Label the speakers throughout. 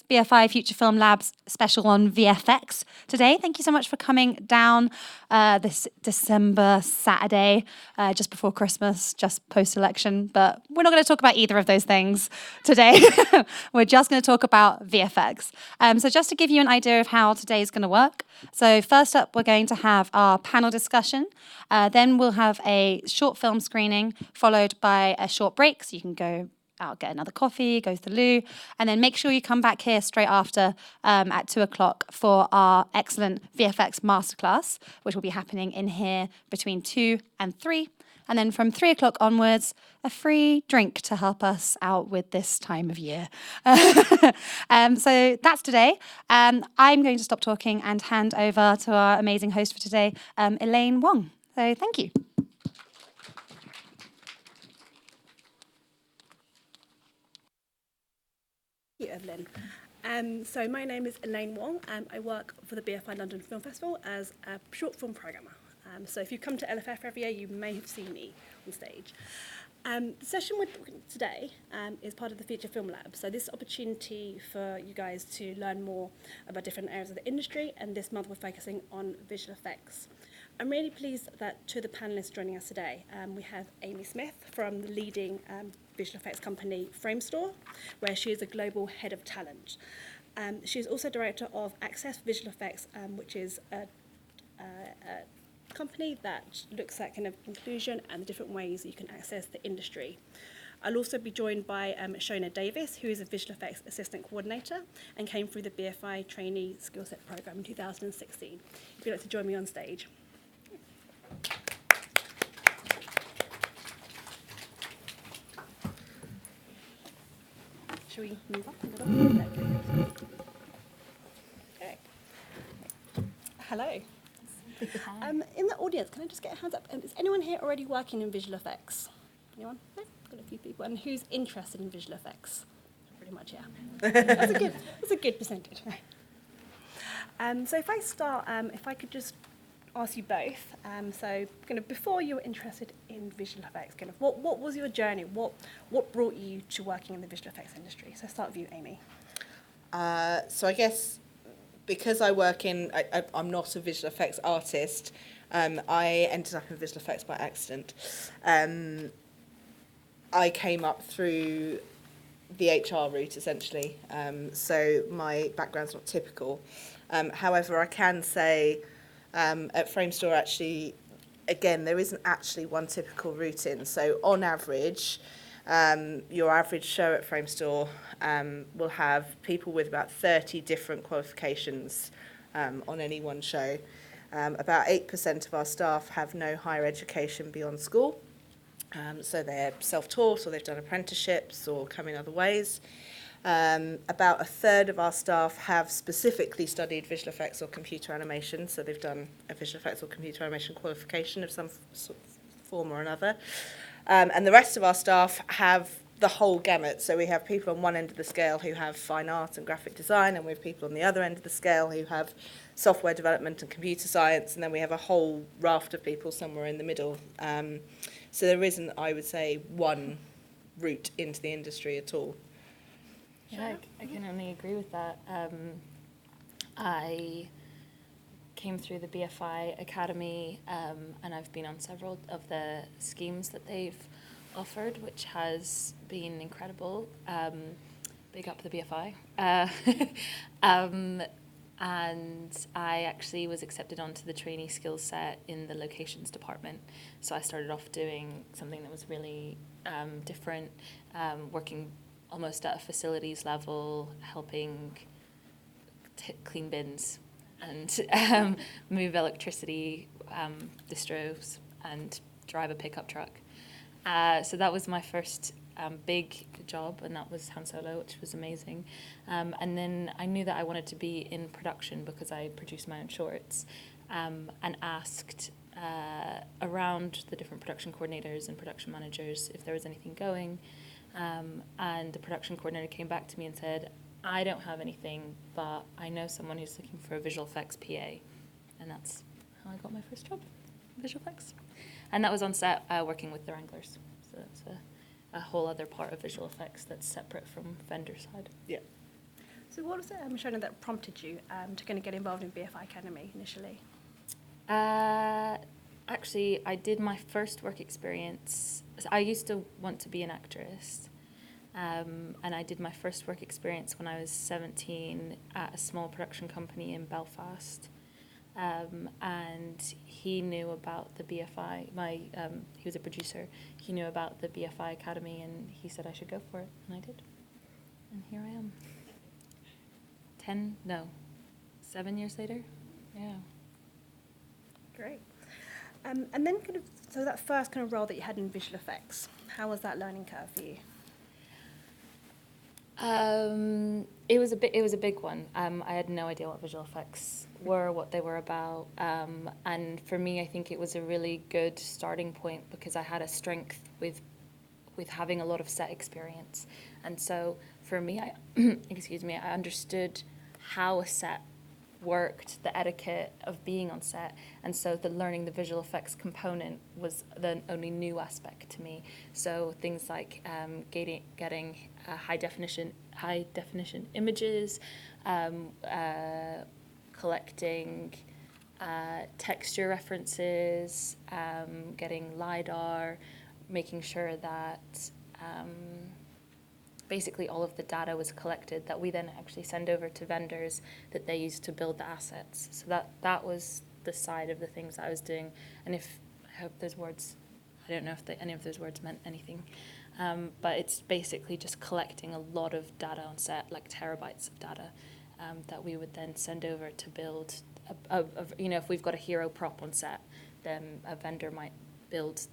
Speaker 1: BFI Future Film Labs special on VFX today. Thank you so much for coming down this December Saturday, just before Christmas, just post-election. But we're not going to talk about either of those things today. We're just going to talk about VFX. So just to give you an idea of how today is going to work. So first up, we're going to have our panel discussion. Then we'll have a short film screening, followed by a short break, so you can go out, get another coffee, go to the loo, and then make sure you come back here straight after at 2:00 for our excellent VFX masterclass, which will be happening in here between 2 and 3. And then from 3:00 onwards, a free drink to help us out with this time of year. So that's today. I'm going to stop talking and hand over to our amazing host for today, Elaine Wong. So thank you.
Speaker 2: Evelyn. So my name is Elaine Wong. I work for the BFI London Film Festival as a short film programmer. So if you come to LFF every year, you may have seen me on stage. The session today is part of the Feature Film Lab. So this opportunity for you guys to learn more about different areas of the industry, and this month we're focusing on visual effects. I'm really pleased that two of the panellists joining us today, we have Amy Smith from the leading visual effects company Framestore, where she is a global head of talent. She is also director of Access Visual Effects, which is a company that looks at kind of inclusion and the different ways you can access the industry. I'll also be joined by Shona Davis, who is a visual effects assistant coordinator and came through the BFI trainee skill set program in 2016. If you'd like to join me on stage. Shall we move up a little? Okay. Hello. In the audience, can I just get a hands up? Is anyone here already working in visual effects? Anyone? No? Got a few people. And who's interested in visual effects? Pretty much, yeah. That's a good percentage. So if I start, if I could just ask you both. So kind of before you were interested in visual effects, kind of what was your journey? What brought you to working in the visual effects industry? So start with you, Amy.
Speaker 3: So I guess because I work in, I'm not a visual effects artist. I ended up in visual effects by accident. I came up through the HR route essentially. So my background's not typical. However, I can say at Framestore actually, again, there isn't actually one typical route in. So on average, your average show at Framestore will have people with about 30 different qualifications on any one show. About 8% of our staff have no higher education beyond school. So they're self-taught or they've done apprenticeships or come in other ways. About a third of our staff have specifically studied visual effects or computer animation, so they've done a visual effects or computer animation qualification of some form or another. And the rest of our staff have the whole gamut. So we have people on one end of the scale who have fine art and graphic design, and we have people on the other end of the scale who have software development and computer science, and then we have a whole raft of people somewhere in the middle. So there isn't, I would say, one route into the industry at all.
Speaker 4: Yeah, I can only agree with that. I came through the BFI Academy, and I've been on several of the schemes that they've offered, which has been incredible. Big up the BFI. And I actually was accepted onto the trainee skills set in the locations department. So I started off doing something that was really different, working almost at a facilities level, helping clean bins and move electricity distros and drive a pickup truck. So that was my first big job, and that was Han Solo, which was amazing. And then I knew that I wanted to be in production because I produced my own shorts, and asked around the different production coordinators and production managers if there was anything going. And the production coordinator came back to me and said, I don't have anything, but I know someone who's looking for a visual effects PA. And that's how I got my first job, visual effects. And that was on set working with the Wranglers. So that's a whole other part of visual effects that's separate from vendor side.
Speaker 3: Yeah.
Speaker 2: So what was it, Shona, that prompted you to kind of get involved in BFI Academy initially?
Speaker 4: Actually, I did my first work experience. I used to want to be an actress, and I did my first work experience when I was 17 at a small production company in Belfast. And he knew about the BFI. He was a producer. He knew about the BFI Academy, and he said I should go for it, and I did. And here I am. 7 years later. Yeah.
Speaker 2: Great. And then so that first kind of role that you had in visual effects, how was that learning curve for you?
Speaker 4: It was a big one. I had no idea what visual effects were, what they were about, and for me, I think it was a really good starting point because I had a strength with having a lot of set experience, and so for me, I I understood how a set worked, the etiquette of being on set, and so learning the visual effects component was the only new aspect to me. So things like getting high definition images, collecting texture references, getting LiDAR, making sure that basically all of the data was collected that we then actually send over to vendors that they use to build the assets. So that was the side of the things that I was doing. And I hope those words, I don't know if any of those words meant anything, but it's basically just collecting a lot of data on set, like terabytes of data, that we would then send over to build, if we've got a hero prop on set, then a vendor might build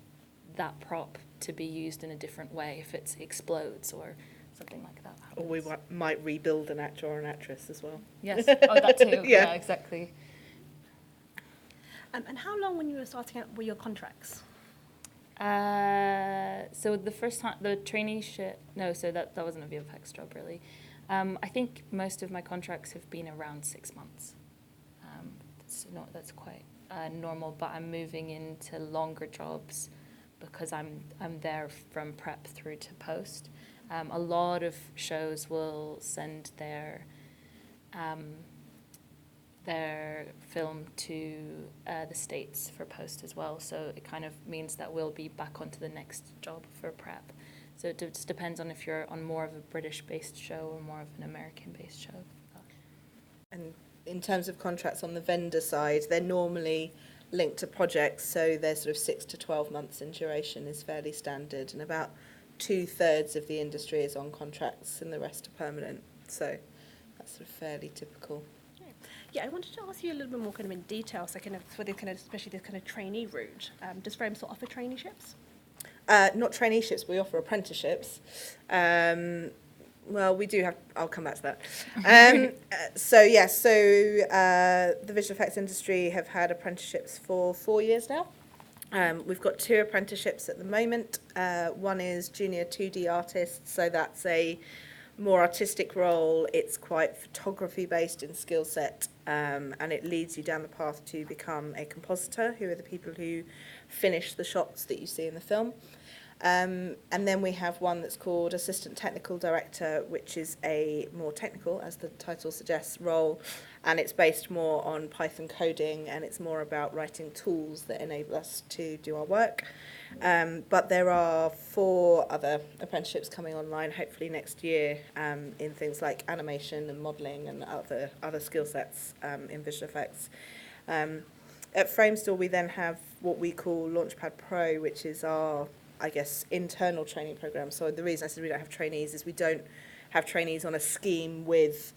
Speaker 4: that prop to be used in a different way if it explodes or something like that happens.
Speaker 3: Or we might rebuild an actor or an actress as well.
Speaker 4: Yes, that too.
Speaker 3: Yeah.
Speaker 4: Exactly.
Speaker 2: And how long, when you were starting out, were your contracts?
Speaker 4: So the first time, the traineeship, so that wasn't a VFX job really. I think most of my contracts have been around 6 months. That's quite normal, but I'm moving into longer jobs because I'm there from prep through to post. A lot of shows will send their film to the States for post as well, so it kind of means that we'll be back onto the next job for prep. So it just depends on if you're on more of a British-based show or more of an American-based show.
Speaker 3: And in terms of contracts on the vendor side, they're normally linked to projects, so they're sort of 6 to 12 months in duration is fairly standard, and about 2/3 of the industry is on contracts and the rest are permanent. So that's sort of fairly typical.
Speaker 2: Yeah, I wanted to ask you a little bit more kind of in detail, so kind of for the kind of, especially this kind of trainee route. Does Framestore offer traineeships?
Speaker 3: Not traineeships, we offer apprenticeships. Well, we do have, I'll come back to that. The visual effects industry have had apprenticeships for 4 years now. We've got 2 apprenticeships at the moment. One is junior 2D artist, so that's a more artistic role. It's quite photography based in skill set, and it leads you down the path to become a compositor, who are the people who finish the shots that you see in the film. And then we have one that's called Assistant Technical Director, which is a more technical, as the title suggests, role, and it's based more on Python coding, and it's more about writing tools that enable us to do our work. But there are 4 other apprenticeships coming online, hopefully next year, in things like animation and modelling and other skill sets in visual effects. At Framestore, we then have what we call Launchpad Pro, which is our, I guess, internal training program. So the reason I said we don't have trainees is we don't have trainees on a scheme with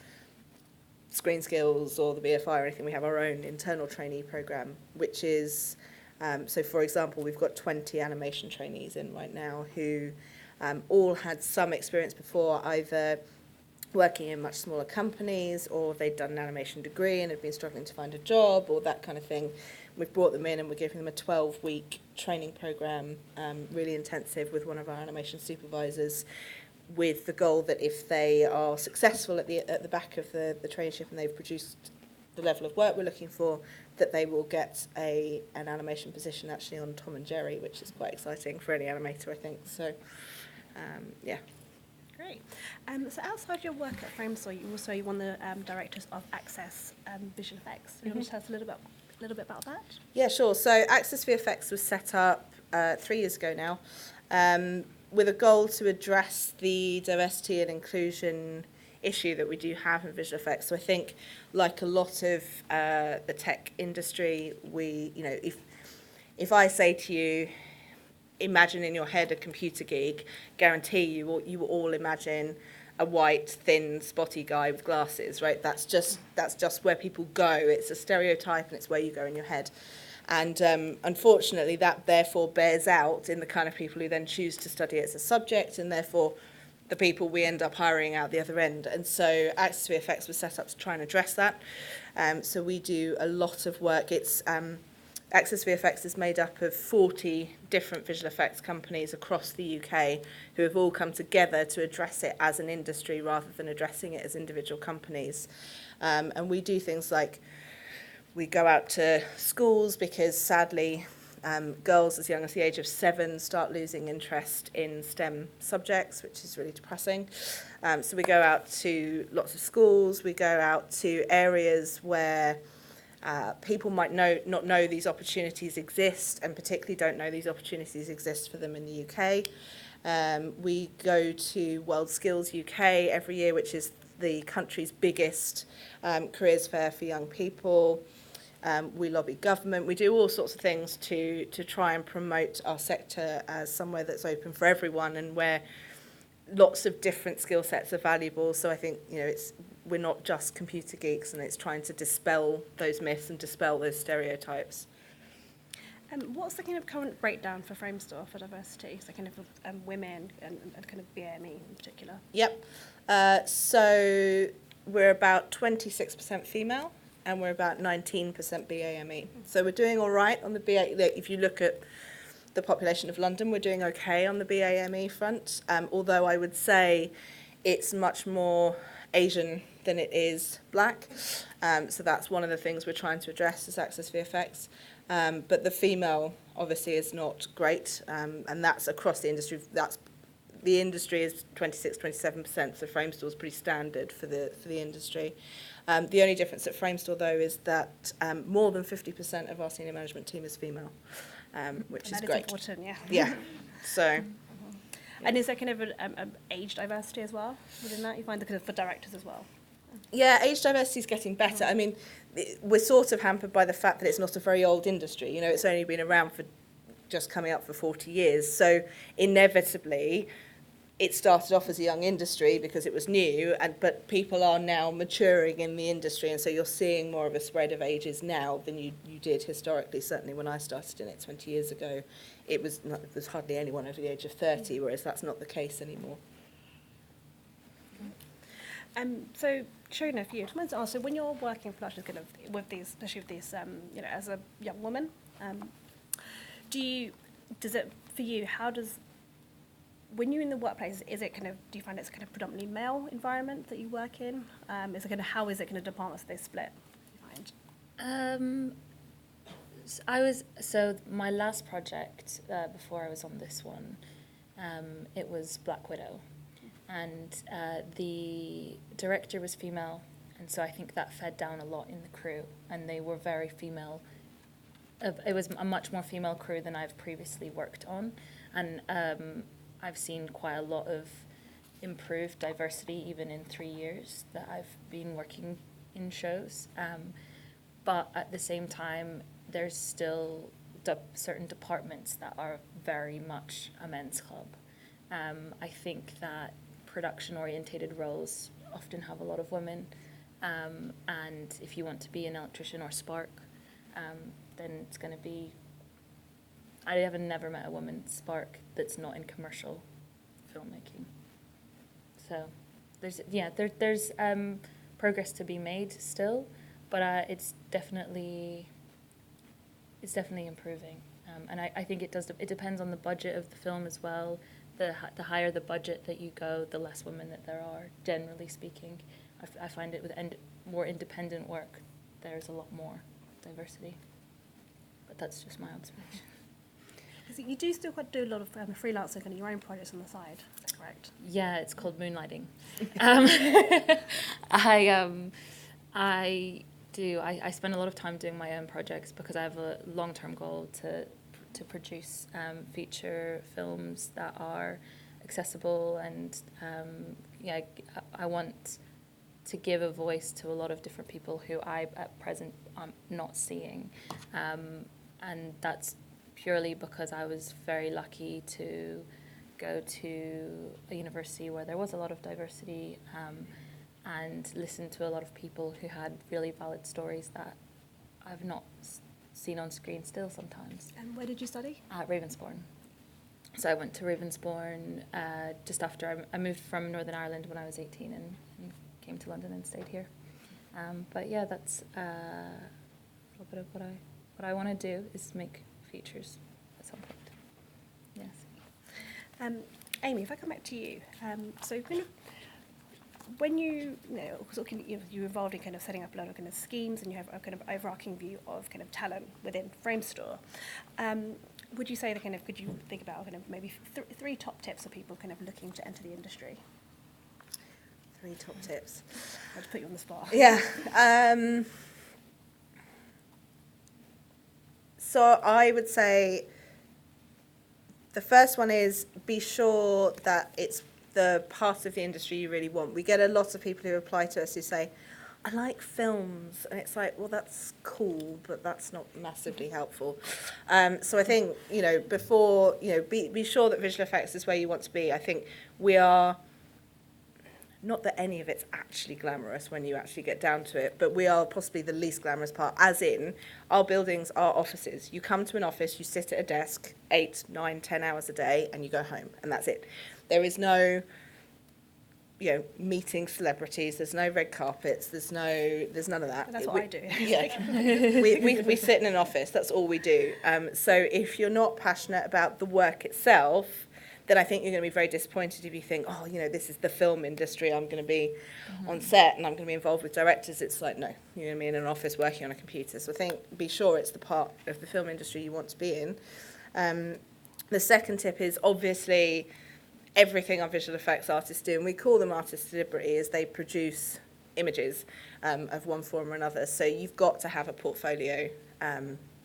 Speaker 3: Screenskills or the BFI or anything. We have our own internal trainee program, which is, so for example, we've got 20 animation trainees in right now who all had some experience before, either working in much smaller companies, or they'd done an animation degree and had been struggling to find a job, or that kind of thing. We've brought them in and we're giving them a 12-week training program, really intensive, with one of our animation supervisors, with the goal that if they are successful at the back of the traineeship and they've produced the level of work we're looking for, that they will get an animation position actually on Tom and Jerry, which is quite exciting for any animator, I think. So, yeah.
Speaker 2: Great. So outside your work at Framestore, you're one of the directors of Access Visual Effects. You want to tell us a little bit about that?
Speaker 3: Yeah, sure. So Access VFX was set up 3 years ago now, with a goal to address the diversity and inclusion issue that we do have in visual effects. So I think, like a lot of the tech industry, if I say to you, imagine in your head a computer geek, guarantee you will all imagine a white, thin, spotty guy with glasses, right? That's just where people go. It's a stereotype, and it's where you go in your head. And unfortunately, that therefore bears out in the kind of people who then choose to study it as a subject, and therefore the people we end up hiring out the other end. And so Access VFX was set up to try and address that. So we do a lot of work. Access VFX is made up of 40 different visual effects companies across the UK who have all come together to address it as an industry rather than addressing it as individual companies. And we do things like we go out to schools because sadly girls as young as the age of 7 start losing interest in STEM subjects, which is really depressing. So we go out to lots of schools, we go out to areas where people might not know these opportunities exist, and particularly don't know these opportunities exist for them in the UK. We go to World Skills UK every year, which is the country's biggest careers fair for young people. We lobby government. We do all sorts of things to try and promote our sector as somewhere that's open for everyone and where lots of different skill sets are valuable. So I think we're not just computer geeks, and it's trying to dispel those myths and dispel those stereotypes.
Speaker 2: What's the kind of current breakdown for Framestore for diversity? So kind of women and kind of BAME in particular.
Speaker 3: Yep. So we're about 26% female, and we're about 19% BAME. So we're doing all right on the BA. If you look at the population of London, we're doing okay on the BAME front, although I would say it's much more Asian than it is black. So that's one of the things we're trying to address as Access VFX. But the female obviously is not great, and that's across the industry. The industry is 26-27%, so Framestore is pretty standard for the industry. The only difference at Framestore, though, is that more than 50% of our senior management team is female, which is great.
Speaker 2: That is important, yeah.
Speaker 3: Yeah. So.
Speaker 2: And is there kind of an age diversity as well within that? You find the kind of for directors as well?
Speaker 3: Yeah, age diversity is getting better. I mean, we're sort of hampered by the fact that it's not a very old industry. It's only been around for just coming up for 40 years. So inevitably, it started off as a young industry because it was new, but people are now maturing in the industry, and so you're seeing more of a spread of ages now than you did historically. Certainly when I started in it 20 years ago, there's hardly anyone over the age of 30, whereas that's not the case anymore.
Speaker 2: So, Shona, for you, I wanted to ask, so when you're working in production, kind of with these, especially with these, as a young woman, when you're in the workplace, do you find it's kind of predominantly male environment that you work in? How is it kind of departments they split, you find?
Speaker 4: So my last project before I was on this one, it was Black Widow, and the director was female, and so I think that fed down a lot in the crew, and they were very female. It was a much more female crew than I've previously worked on, and I've seen quite a lot of improved diversity even in 3 years that I've been working in shows. But at the same time, there's still certain departments that are very much a men's club. I think that production-orientated roles often have a lot of women, and if you want to be an electrician or spark, then it's going to be... I have never met a woman spark that's not in commercial filmmaking. So there's progress to be made still, but it's definitely improving. And I think it depends on the budget of the film as well. The higher the budget that you go, the less women that there are, generally speaking. I find it with more independent work, there's a lot more diversity. But that's just my observation.
Speaker 2: Because you do still quite do a lot of freelance work on your own projects on the side. Is that correct?
Speaker 4: Yeah, it's called moonlighting. I spend a lot of time doing my own projects because I have a long-term goal to produce feature films that are accessible, and I want to give a voice to a lot of different people who I at present am not seeing, and that's purely because I was very lucky to go to a university where there was a lot of diversity, and listen to a lot of people who had really valid stories that I've not seen on screen still sometimes.
Speaker 2: And where did you study?
Speaker 4: At Ravensbourne. So I went to Ravensbourne just after I moved from Northern Ireland when I was 18 and came to London and stayed here. But yeah, that's a little bit of what I want to do is make features at some point. Yes.
Speaker 2: Amy, if I come back to you, so kind of when you're involved in kind of setting up a lot of kind of schemes and you have a kind of overarching view of kind of talent within Framestore, would you say could you think about kind of maybe three top tips for people kind of looking to enter the industry?
Speaker 3: 3 top tips.
Speaker 2: I'll just put you on the spot.
Speaker 3: Yeah. So I would say the first one is be sure that it's the part of the industry you really want. We get a lot of people who apply to us who say, I like films, and it's like, well, that's cool, but that's not massively helpful. So I think, before, be sure that visual effects is where you want to be. I think we are, not that any of it's actually glamorous when you actually get down to it, but we are possibly the least glamorous part, as in our buildings are offices. You come to an office, you sit at a desk 8, 9, 10 hours a day, and you go home, and that's it. There is no, meeting celebrities. There's no red carpets. There's none of that.
Speaker 2: That's what I do.
Speaker 3: Yeah, we sit in an office. That's all we do. So if you're not passionate about the work itself, then I think you're going to be very disappointed if you think, this is the film industry. I'm going to be on set and I'm going to be involved with directors. It's like, no, you're going to be in an office working on a computer. So I think be sure it's the part of the film industry you want to be in. The second tip is obviously everything our visual effects artists do, and we call them artists deliberately, is they produce images of one form or another. So you've got to have a portfolio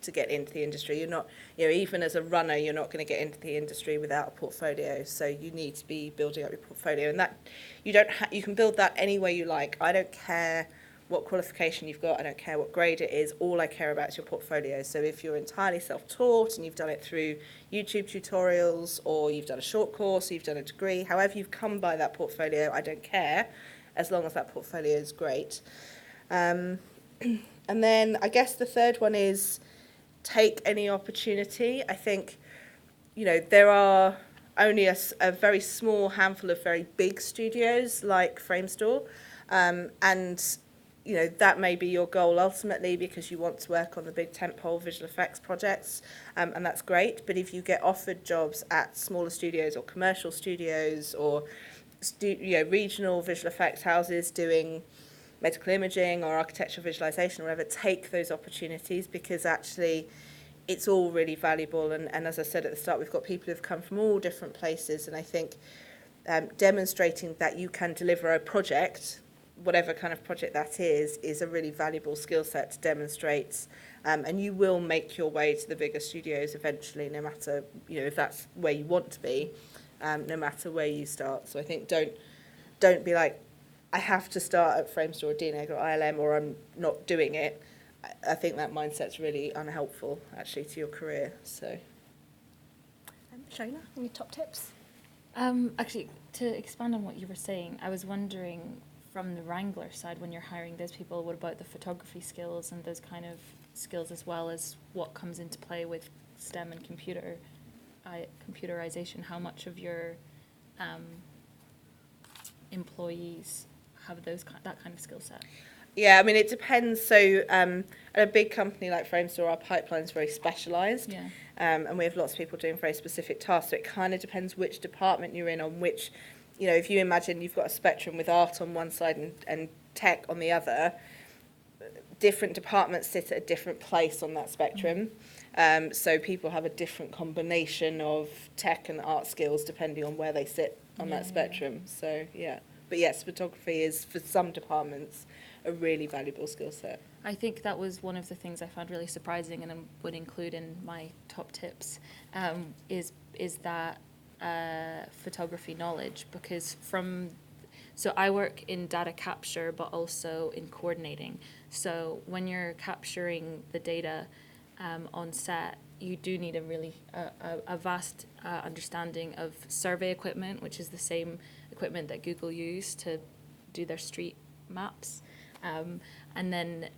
Speaker 3: to get into the industry. You're not, even as a runner, you're not going to get into the industry without a portfolio. So you need to be building up your portfolio, and that you can build that any way you like. I don't care what qualification you've got. I don't care what grade it is. All I care about is your portfolio. So if you're entirely self-taught and you've done it through YouTube tutorials, or you've done a short course, or you've done a degree, however you've come by that portfolio, I don't care, as long as that portfolio is great. And then I guess the third one is take any opportunity. I think, there are only a very small handful of very big studios like Framestore, and that may be your goal ultimately because you want to work on the big tentpole visual effects projects, and that's great. But if you get offered jobs at smaller studios or commercial studios or regional visual effects houses doing medical imaging or architectural visualization or whatever, take those opportunities because actually it's all really valuable. And as I said at the start, we've got people who've come from all different places, and I think demonstrating that you can deliver a project, whatever kind of project that is a really valuable skill set to demonstrate, and you will make your way to the bigger studios eventually, no matter if that's where you want to be, no matter where you start. So I think don't be like, I have to start at Framestore or DNEG or ILM or I'm not doing it. I think that mindset's really unhelpful actually to your career. So
Speaker 2: Shona, any top tips?
Speaker 4: Actually, to expand on what you were saying, I was wondering, from the Wrangler side, when you're hiring those people, what about the photography skills and those kind of skills, as well as what comes into play with STEM and computerization? How much of your employees have that kind of skill set?
Speaker 3: Yeah, I mean, it depends. So at a big company like Framestore, our pipeline is very specialised, and we have lots of people doing very specific tasks. So it kind of depends which department you're in, on which, if you imagine you've got a spectrum with art on one side and tech on the other, different departments sit at a different place on that spectrum. So people have a different combination of tech and art skills depending on where they sit on that spectrum. So, yeah. But yes, photography is, for some departments, a really valuable skill set.
Speaker 4: I think that was one of the things I found really surprising, and I would include in my top tips, is that photography knowledge, because so I work in data capture, but also in coordinating. So when you're capturing the data on set, you do need a vast understanding of survey equipment, which is the same equipment that Google use to do their street maps. And then,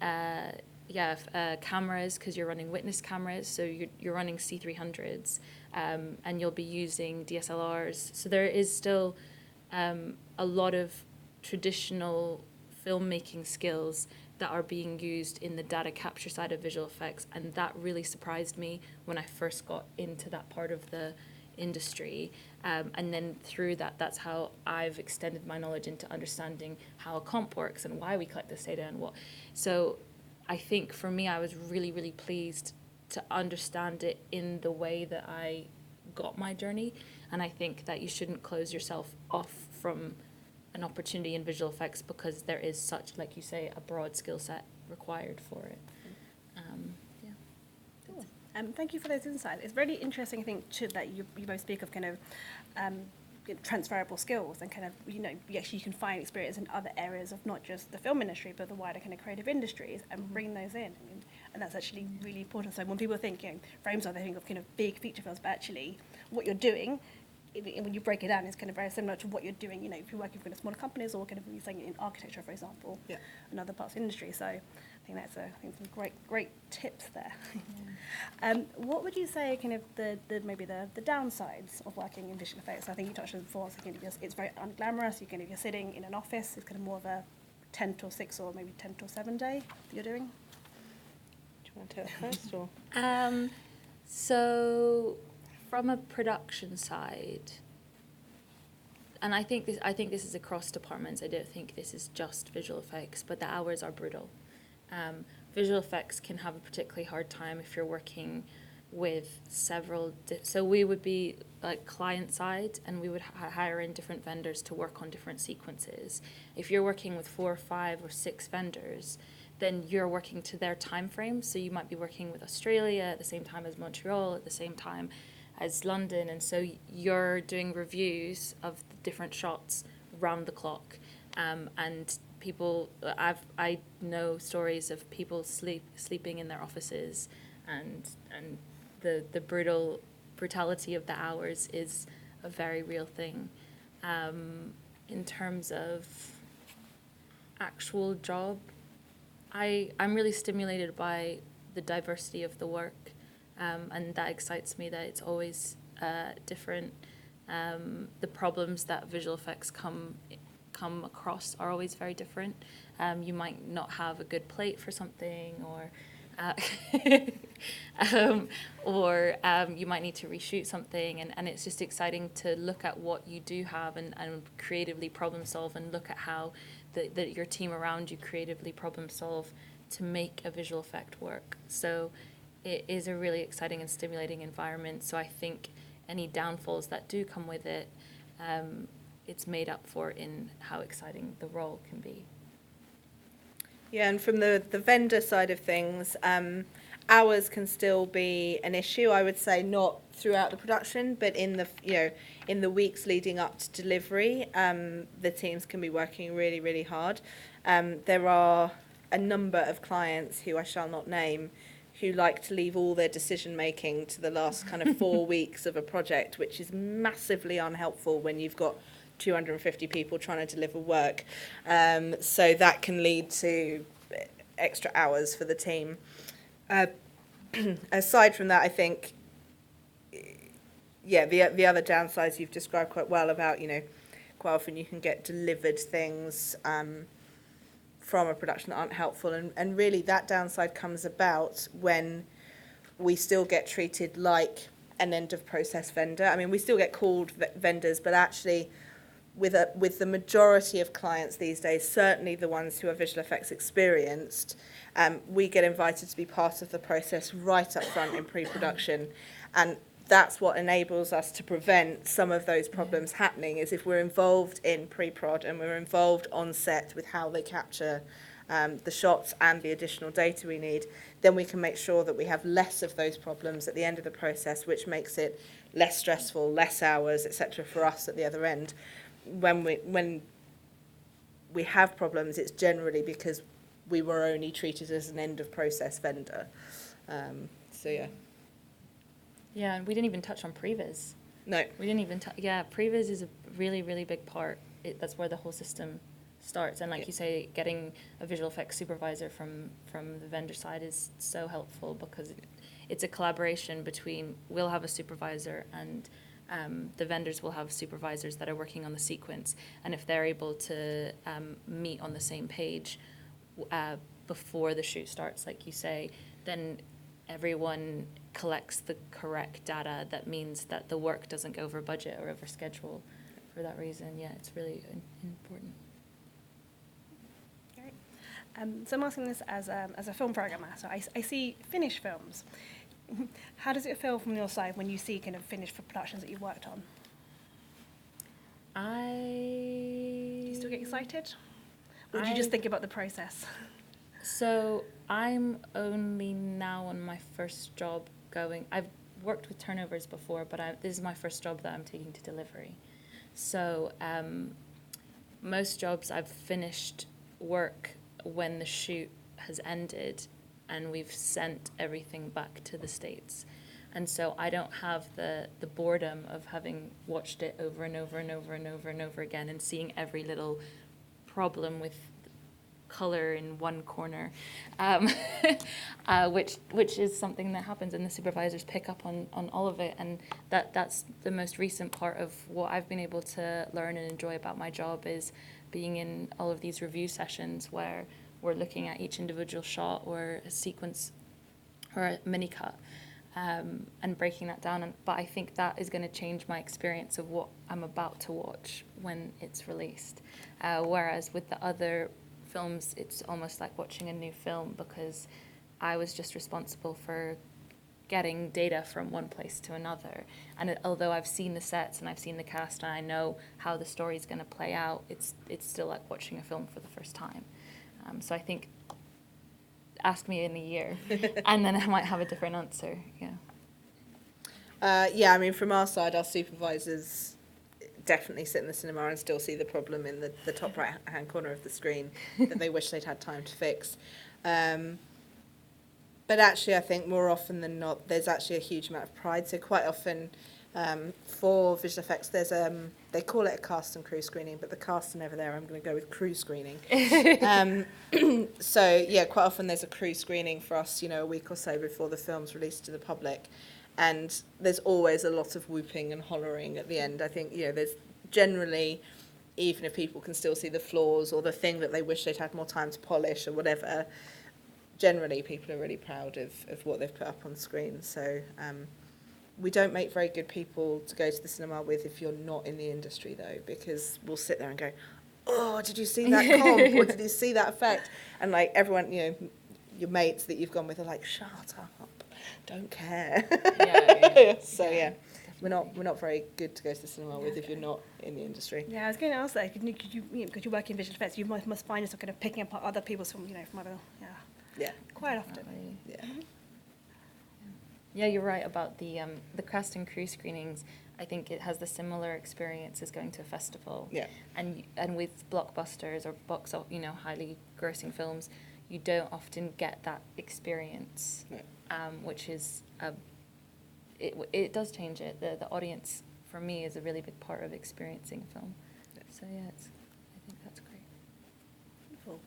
Speaker 4: cameras, because you're running witness cameras, so you're running C300s, and you'll be using DSLRs. So there is still a lot of traditional filmmaking skills that are being used in the data capture side of visual effects, and that really surprised me when I first got into that part of the industry. And then through that, that's how I've extended my knowledge into understanding how a comp works and why we collect this data and what. So I think for me, I was really, really pleased to understand it in the way that I got my journey. And I think that you shouldn't close yourself off from an opportunity in visual effects, because there is such, like you say, a broad skill set required for it.
Speaker 2: Cool. Thank you for those insights. It's really interesting, I think, that you both speak of kind of transferable skills, and kind of, you can find experience in other areas of not just the film industry, but the wider kind of creative industries, and bring those in. And that's actually really important. So when people think, frames are, they think of kind of big feature films, but actually what you're doing, when you break it down, it's kind of very similar to what you're doing, if you're working for smaller companies, or kind of you're saying in architecture, for example, and other parts of the industry. So I think that's some great tips there. What would you say kind of maybe the downsides of working in visual effects? I think you touched on it before. So it's very unglamorous. You're sitting in an office. It's kind of more of a 10 till 6 or maybe 10 till 7 day that you're doing.
Speaker 3: Do you want to tell it first, or?
Speaker 4: So from a production side, and I think this is across departments. I don't think this is just visual effects, but the hours are brutal. Visual effects can have a particularly hard time if you're working with several. So we would be like client side, and we would hire in different vendors to work on different sequences. If you're working with 4 or 5 or 6 vendors, then you're working to their time frame. So you might be working with Australia at the same time as Montreal, at the same time as London, and so you're doing reviews of the different shots round the clock, and people. I know stories of people sleeping in their offices, and the brutality of the hours is a very real thing. In terms of actual job, I'm really stimulated by the diversity of the work. And that excites me, that it's always different. The problems that visual effects come across are always very different. You might not have a good plate for something, or you might need to reshoot something, and it's just exciting to look at what you do have and creatively problem solve, and look at how your team around you creatively problem solve to make a visual effect work. So it is a really exciting and stimulating environment. So I think any downfalls that do come with it, it's made up for in how exciting the role can be.
Speaker 3: Yeah, and from the vendor side of things, hours can still be an issue. I would say not throughout the production, but in the weeks leading up to delivery, the teams can be working really, really hard. There are a number of clients who I shall not name, who like to leave all their decision making to the last kind of 4 weeks of a project, which is massively unhelpful when you've got 250 people trying to deliver work. So that can lead to extra hours for the team. Aside from that, I think, the other downsides you've described quite well about, quite often you can get delivered things from a production that aren't helpful, and really that downside comes about when we still get treated like an end of process vendor. I mean, we still get called vendors, but actually with the majority of clients these days, certainly the ones who are visual effects experienced, we get invited to be part of the process right up front in pre-production, and that's what enables us to prevent some of those problems happening, is if we're involved in pre-prod and we're involved on set with how they capture the shots and the additional data we need, then we can make sure that we have less of those problems at the end of the process, which makes it less stressful, less hours, etc. for us at the other end. When we have problems, it's generally because we were only treated as an end of process vendor. So yeah.
Speaker 4: Yeah, and we didn't even touch on previs.
Speaker 3: No.
Speaker 4: We didn't even yeah, previs is a really, really big part. That's where the whole system starts. And like you say, getting a visual effects supervisor from the vendor side is so helpful, because it's a collaboration between, we'll have a supervisor and the vendors will have supervisors that are working on the sequence. And if they're able to meet on the same page before the shoot starts, like you say, then everyone collects the correct data. That means that the work doesn't go over budget or over schedule. For that reason, yeah, it's really important.
Speaker 2: Great. So I'm asking this as a film programmer. So I see finished films. How does it feel from your side when you see kind of finished productions that you've worked on? Do you still get excited? Or do you just think about the process?
Speaker 4: So I'm only now on my first job going. I've worked with turnovers before, but this is my first job that I'm taking to delivery. So most jobs I've finished work when the shoot has ended and we've sent everything back to the States. And so I don't have the boredom of having watched it over and over and over and over and over again and seeing every little problem with color in one corner, which is something that happens, and the supervisors pick up on all of it. And that's the most recent part of what I've been able to learn and enjoy about my job, is being in all of these review sessions where we're looking at each individual shot or a sequence or a mini cut, and breaking that down. But I think that is going to change my experience of what I'm about to watch when it's released. Whereas with the other films, it's almost like watching a new film, because I was just responsible for getting data from one place to another. And although I've seen the sets and I've seen the cast and I know how the story is going to play out, it's still like watching a film for the first time. So I think, ask me in a year, and then I might have a different answer. Yeah.
Speaker 3: Yeah, I mean, from our side, our supervisors definitely sit in the cinema and still see the problem in the top right-hand corner of the screen that they wish they'd had time to fix. But actually, I think more often than not, there's actually a huge amount of pride. So quite often, for visual effects, there's they call it a cast and crew screening, but the cast and over there, I'm going to go with crew screening. So yeah, quite often there's a crew screening for us, a week or so before the film's released to the public. And there's always a lot of whooping and hollering at the end. I think, there's generally, even if people can still see the flaws or the thing that they wish they'd had more time to polish or whatever, generally people are really proud of what they've put up on screen. So we don't make very good people to go to the cinema with if you're not in the industry, though, because we'll sit there and go, oh, did you see that comp? Or did you see that effect? And like everyone, your mates that you've gone with are like, shut up. Don't care.
Speaker 4: Yeah.
Speaker 3: So yeah, we're not very good to go to the cinema with if you're not in the industry.
Speaker 2: Yeah, I was going to ask that. Could you because you work in visual effects, you must find yourself kind of picking up other people's from other,
Speaker 3: Yeah.
Speaker 2: quite often.
Speaker 3: Yeah.
Speaker 4: Yeah, you're right about the cast and crew screenings. I think it has the similar experience as going to a festival.
Speaker 3: Yeah.
Speaker 4: And with blockbusters or highly grossing films, you don't often get that experience.
Speaker 3: No.
Speaker 4: Which is, it does change it. The audience, for me, is a really big part of experiencing film. So yeah, I think that's great.
Speaker 2: Wonderful.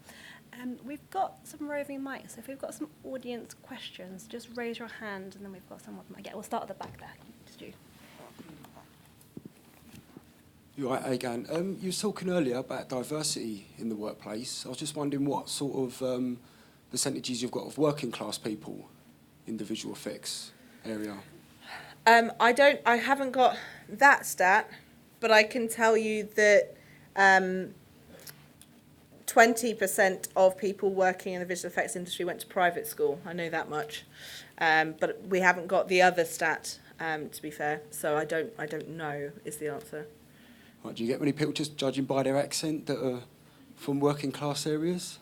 Speaker 2: We've got some roving mics, so if we've got some audience questions, just raise your hand, and then we've got some of them. Yeah, we'll start at the back there. Stu.
Speaker 5: You're right, Agan. You were talking earlier about diversity in the workplace. I was just wondering what sort of percentages you've got of working class people in the visual effects area.
Speaker 3: I haven't got that stat, but I can tell you that 20% of people working in the visual effects industry went to private school. I know that much, but we haven't got the other stat. To be fair, so I don't know is the answer.
Speaker 5: Right, do you get many people just judging by their accent that are from working class areas?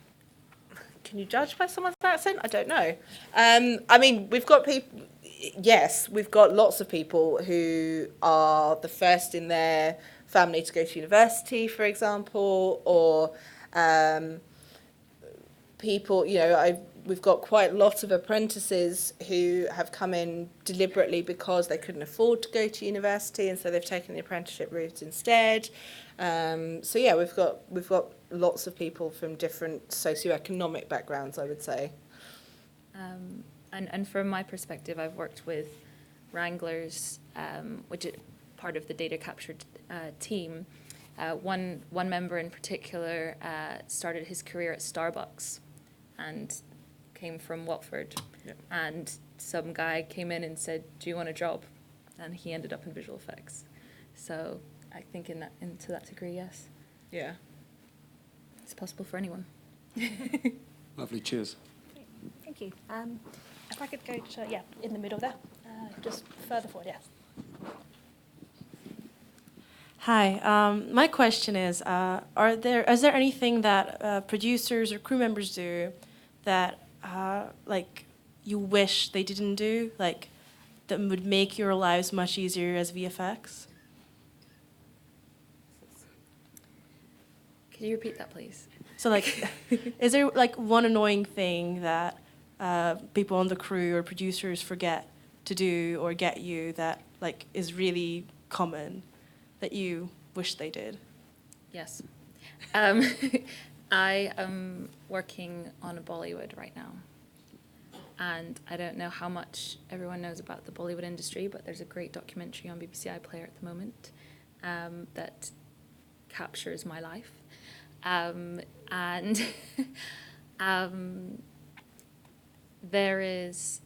Speaker 3: Can you judge by someone's accent? I don't know. I mean, we've got people. Yes, we've got lots of people who are the first in their family to go to university, for example, or people. We've got quite a lot of apprentices who have come in deliberately because they couldn't afford to go to university, and so they've taken the apprenticeship route instead. So yeah, we've got lots of people from different socioeconomic backgrounds, I would say.
Speaker 4: And from my perspective, I've worked with wranglers, which is part of the data capture team. One member in particular started his career at Starbucks and came from Watford.
Speaker 3: Yep.
Speaker 4: And some guy came in and said, "Do you want a job?" And he ended up in visual effects. So I think to that degree, yes.
Speaker 3: Yeah.
Speaker 4: It's possible for anyone.
Speaker 5: Lovely, cheers.
Speaker 2: Thank you. If I could go to, in the middle there, just further forward, yes.
Speaker 6: Hi, my question is there anything that producers or crew members do that like you wish they didn't do, like that would make your lives much easier as VFX?
Speaker 4: Could you repeat that, please?
Speaker 6: So like, is there like one annoying thing that people on the crew or producers forget to do or get you that like is really common that you wish they did?
Speaker 4: Yes. I am working on a Bollywood right now. And I don't know how much everyone knows about the Bollywood industry, but there's a great documentary on BBC iPlayer at the moment that captures my life. And there is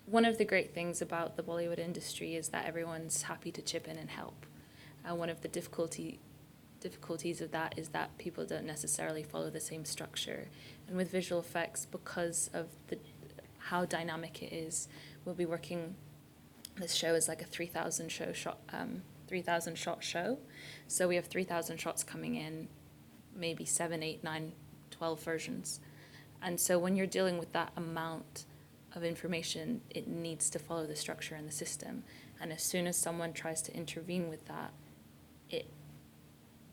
Speaker 4: one of the great things about the Bollywood industry is that everyone's happy to chip in and help. One of the difficulties of that is that people don't necessarily follow the same structure. And with visual effects, because of how dynamic it is, we'll be working. This show is like a 3,000 shot show. So we have 3,000 shots coming in, maybe 7, 8, 9, 12 versions. And so when you're dealing with that amount of information, it needs to follow the structure and the system. And as soon as someone tries to intervene with that, it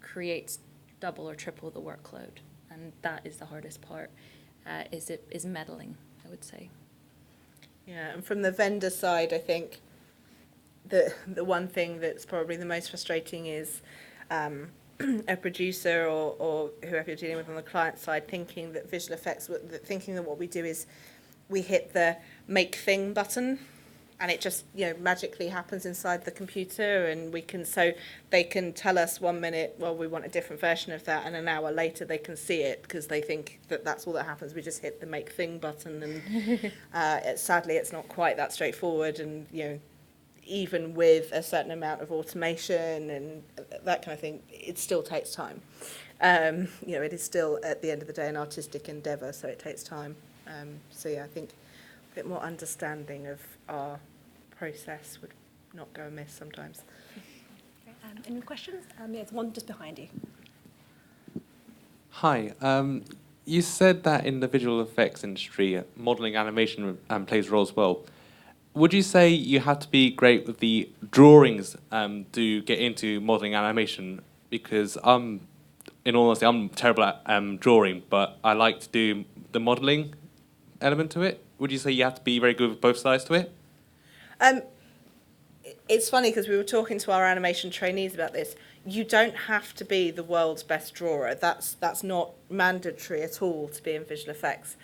Speaker 4: creates double or triple the workload. And that is the hardest part, is meddling, I would say.
Speaker 3: Yeah, and from the vendor side, I think the one thing that's probably the most frustrating is a producer or whoever you're dealing with on the client side thinking that visual effects, thinking that what we do is we hit the make thing button and it just magically happens inside the computer, and so they can tell us 1 minute, well, we want a different version of that, and an hour later they can see it because they think that that's all that happens. We just hit the make thing button, and sadly it's not quite that straightforward. And even with a certain amount of automation and that kind of thing, it still takes time. It is still at the end of the day an artistic endeavour, so it takes time. So yeah, I think a bit more understanding of our process would not go amiss sometimes.
Speaker 2: Okay, any questions? There's one just behind you.
Speaker 7: Hi. You said that in the visual effects industry, modelling animation plays a role as well. Would you say you have to be great with the drawings to get into modelling animation? Because in all honesty, I'm terrible at drawing, but I like to do the modelling element to it. Would you say you have to be very good with both sides to it?
Speaker 3: It's funny because we were talking to our animation trainees about this. You don't have to be the world's best drawer. That's not mandatory at all to be in visual effects.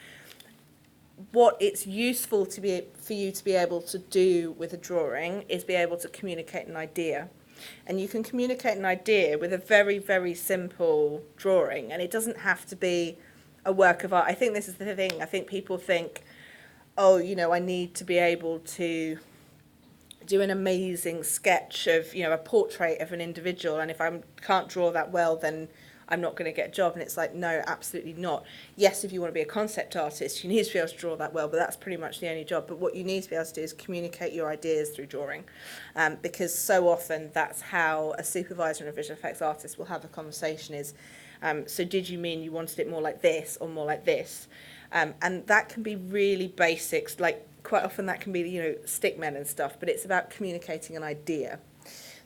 Speaker 3: What it's useful for you to be able to do with a drawing is be able to communicate an idea. And you can communicate an idea with a very, very simple drawing, and it doesn't have to be a work of art. I think this is the thing. I think people think, I need to be able to do an amazing sketch of, you know, a portrait of an individual, and if I can't draw that well, then I'm not going to get a job. And it's like, no, absolutely not. Yes, if you want to be a concept artist, you need to be able to draw that well, but that's pretty much the only job. But what you need to be able to do is communicate your ideas through drawing, because so often that's how a supervisor and a visual effects artist will have a conversation is, so did you mean you wanted it more like this or more like this? And that can be really basics, like quite often that can be, you know, stickmen and stuff, but it's about communicating an idea.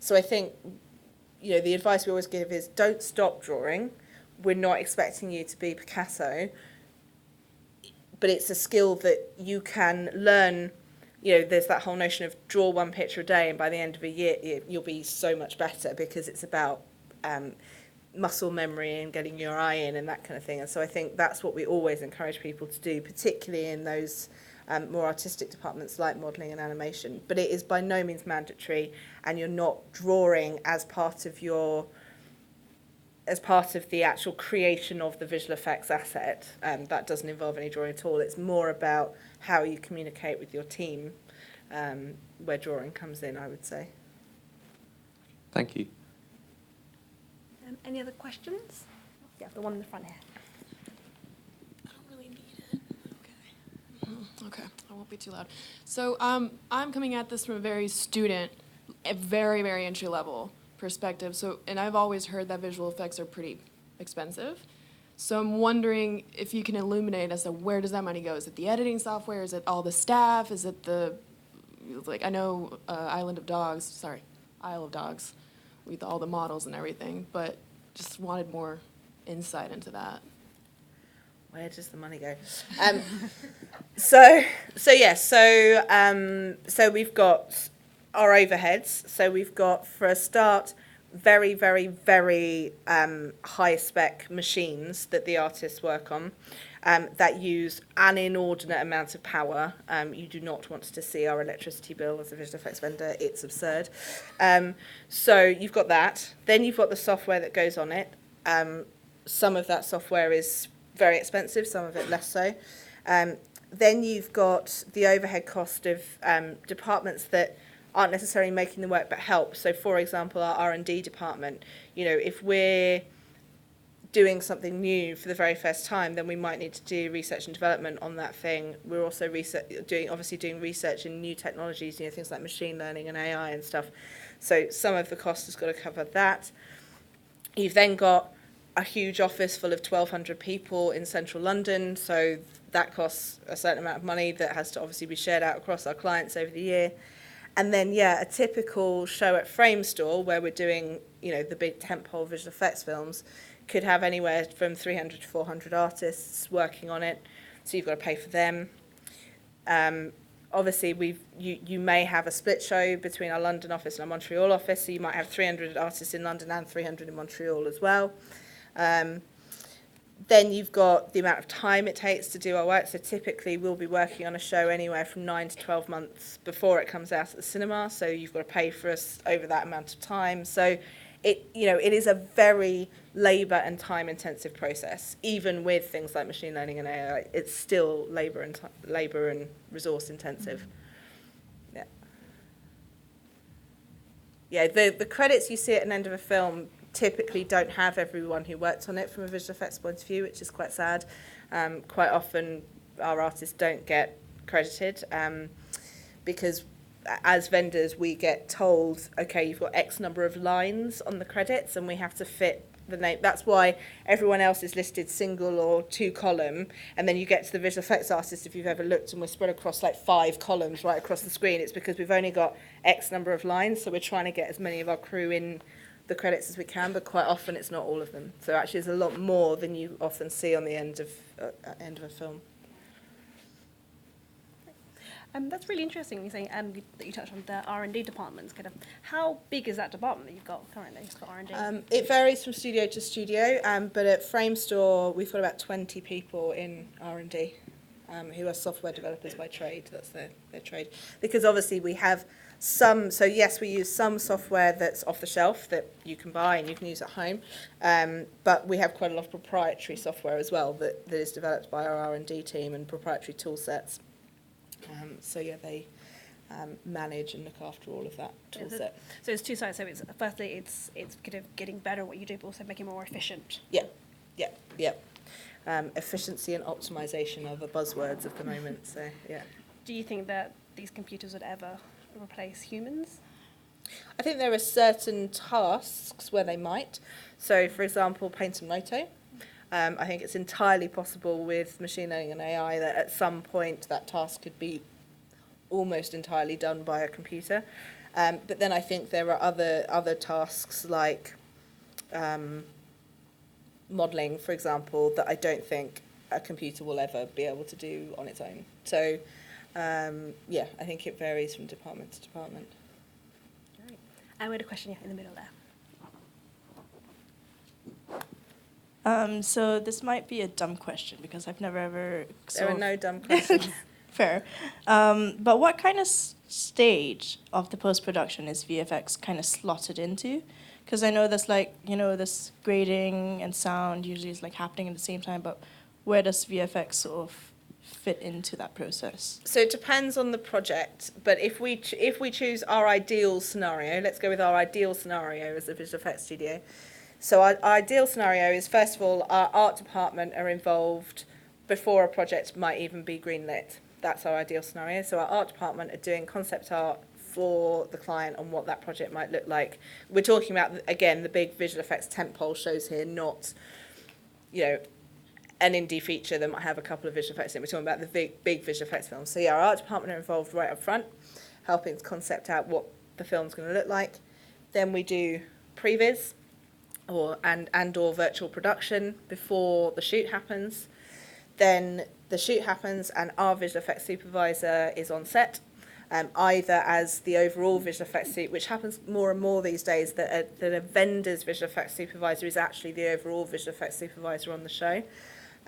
Speaker 3: So I think, you know, the advice we always give is don't stop drawing. We're not expecting you to be Picasso, but it's a skill that you can learn. You know, there's that whole notion of draw one picture a day, and by the end of a year, you'll be so much better, because it's about muscle memory and getting your eye in and that kind of thing. And so I think that's what we always encourage people to do, particularly in those more artistic departments like modelling and animation. But it is by no means mandatory, and you're not drawing as part of the actual creation of the visual effects asset. That doesn't involve any drawing at all. It's more about how you communicate with your team, where drawing comes in, I would say.
Speaker 7: Thank you.
Speaker 2: Any other questions? Yeah, the one in the front here.
Speaker 8: I don't really need it. Okay, I won't be too loud. So I'm coming at this from a very very entry level perspective. So, and I've always heard that visual effects are pretty expensive. So I'm wondering if you can illuminate as to where does that money go? Is it the editing software? Is it all the staff? Is it the, like, I know Isle of Dogs, with all the models and everything, but just wanted more insight into that.
Speaker 3: Where does the money go? So we've got our overheads. So we've got, for a start, very, very, very high spec machines that the artists work on that use an inordinate amount of power. You do not want to see our electricity bill as a visual effects vendor. It's absurd. So you've got that. Then you've got the software that goes on it. Some of that software is very expensive, some of it less so. Then you've got the overhead cost of departments that aren't necessarily making the work but help. So, for example, our R&D department, you know, if we're doing something new for the very first time, then we might need to do research and development on that thing. We're also doing research in new technologies, you know, things like machine learning and AI and stuff. So some of the cost has got to cover that. You've then got a huge office full of 1,200 people in central London, so that costs a certain amount of money that has to obviously be shared out across our clients over the year. And then, yeah, a typical show at Framestore, where we're doing, you know, the big tentpole visual effects films, could have anywhere from 300 to 400 artists working on it, so you've got to pay for them. Obviously, you may have a split show between our London office and our Montreal office, so you might have 300 artists in London and 300 in Montreal as well. Then you've got the amount of time it takes to do our work. So typically we'll be working on a show anywhere from 9 to 12 months before it comes out at the cinema. So you've got to pay for us over that amount of time. So it is a very labour and time intensive process. Even with things like machine learning and AI, it's still labour and resource intensive. Yeah. Yeah, the credits you see at an end of a film typically don't have everyone who worked on it from a visual effects point of view, which is quite sad. Quite often our artists don't get credited because as vendors we get told, okay, you've got X number of lines on the credits and we have to fit the name. That's why everyone else is listed single or 2 column, and then you get to the visual effects artist, if you've ever looked, and we're spread across like 5 columns right across the screen. It's because we've only got X number of lines, so we're trying to get as many of our crew in the credits as we can, but quite often it's not all of them. So actually there's a lot more than you often see on the end of a film.
Speaker 2: That's really interesting. You're saying that you touched on the R&D departments. Kind of, how big is that department that you've got currently for R&D?
Speaker 3: It varies from studio to studio, but at Framestore we've got about 20 people in R&D who are software developers by trade. That's their trade. Because obviously we have some, so yes, we use some software that's off the shelf that you can buy and you can use at home, but we have quite a lot of proprietary software as well that is developed by our R&D team and proprietary tool sets. So yeah, manage and look after all of that tool set.
Speaker 2: So it's two sides. So it's firstly, it's kind of getting better at what you do, but also making it more efficient.
Speaker 3: Yeah. Efficiency and optimization are the buzzwords of the moment. So yeah.
Speaker 2: Do you think that these computers would ever replace humans?
Speaker 3: I think there are certain tasks where they might. So, for example, paint and photo. I think it's entirely possible with machine learning and AI that at some point that task could be almost entirely done by a computer. But then I think there are other tasks like modelling, for example, that I don't think a computer will ever be able to do on its own. So, yeah, I think it varies from department to department.
Speaker 2: Right. And we had a question in the middle there.
Speaker 6: So this might be a dumb question because I've never ever...
Speaker 3: There are no dumb questions.
Speaker 6: Fair. But what kind of stage of the post-production is VFX kind of slotted into? Because I know there's like, this grading and sound usually is like happening at the same time, but where does VFX sort of fit into that process?
Speaker 3: So it depends on the project, but if we choose our ideal scenario, let's go with our ideal scenario as a visual effects studio. So our ideal scenario is, first of all, our art department are involved before a project might even be greenlit. That's our ideal scenario. So our art department are doing concept art for the client on what that project might look like. We're talking about, again, the big visual effects tentpole shows here, not, an indie feature that might have a couple of visual effects in. We're talking about the big visual effects films. So yeah, our art department are involved right up front, helping to concept out what the film's going to look like. Then we do previs or virtual production before the shoot happens. Then the shoot happens and our visual effects supervisor is on set, either as the overall visual effects which happens more and more these days, that a vendor's visual effects supervisor is actually the overall visual effects supervisor on the show.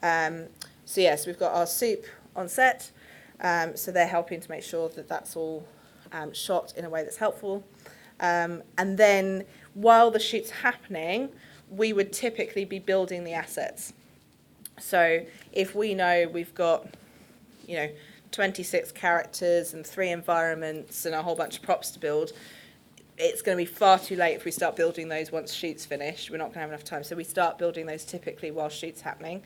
Speaker 3: So yes, we've got our soup on set, so they're helping to make sure that that's all shot in a way that's helpful. And then while the shoot's happening, we would typically be building the assets. So if we know we've got, 26 characters and 3 environments and a whole bunch of props to build, it's going to be far too late if we start building those once shoot's finished. We're not going to have enough time. So we start building those typically while shoot's happening.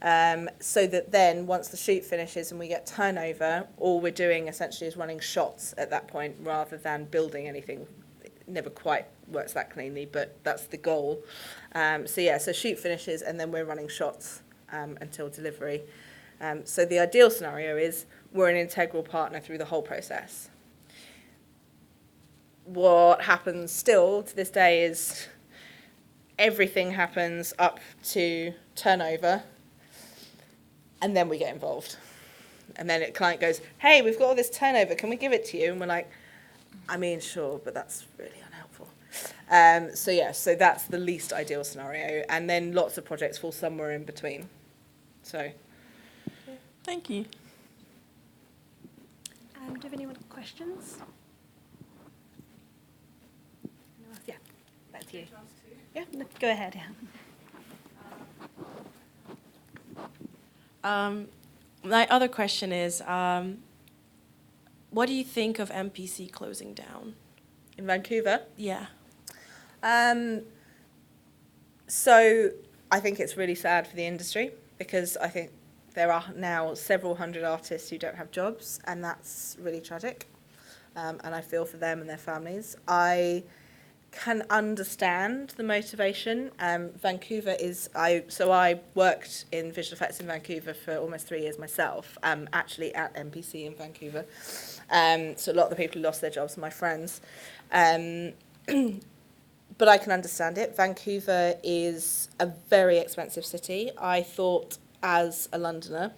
Speaker 3: So that then once the shoot finishes and we get turnover, all we're doing essentially is running shots at that point rather than building anything. It never quite works that cleanly, but that's the goal. So shoot finishes and then we're running shots until delivery. So the ideal scenario is we're an integral partner through the whole process. What happens still to this day is everything happens up to turnover, and then we get involved. And then the client goes, hey, we've got all this turnover, can we give it to you? And we're like, sure, but that's really unhelpful. So that's the least ideal scenario. And then lots of projects fall somewhere in between. So,
Speaker 6: thank you.
Speaker 2: Do you have any more questions? No, yeah, that's you. Yeah, no, go ahead.
Speaker 6: My other question is, what do you think of MPC closing down?
Speaker 3: in Vancouver.
Speaker 6: Yeah.
Speaker 3: So I think it's really sad for the industry because I think there are now several hundred artists who don't have jobs, and that's really tragic. And I feel for them and their families. I can understand the motivation. Vancouver is, I worked in visual effects in Vancouver for almost 3 years myself, actually at MPC in Vancouver. So a lot of the people who lost their jobs are my friends. But I can understand it. Vancouver is a very expensive city. I thought as a Londoner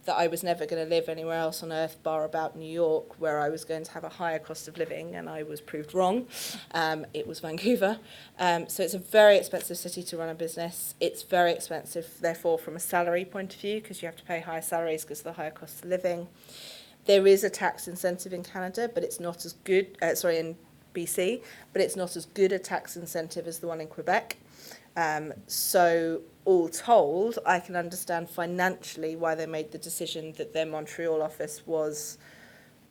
Speaker 3: that I was never going to live anywhere else on earth bar about New York, where I was going to have a higher cost of living, and I was proved wrong. It was Vancouver. So it's a very expensive city to run a business. It's very expensive, therefore, from a salary point of view, because you have to pay higher salaries because of the higher cost of living. There is a tax incentive in Canada, but it's not as good, in BC, but it's not as good a tax incentive as the one in Quebec. So all told, I can understand financially why they made the decision that their Montreal office was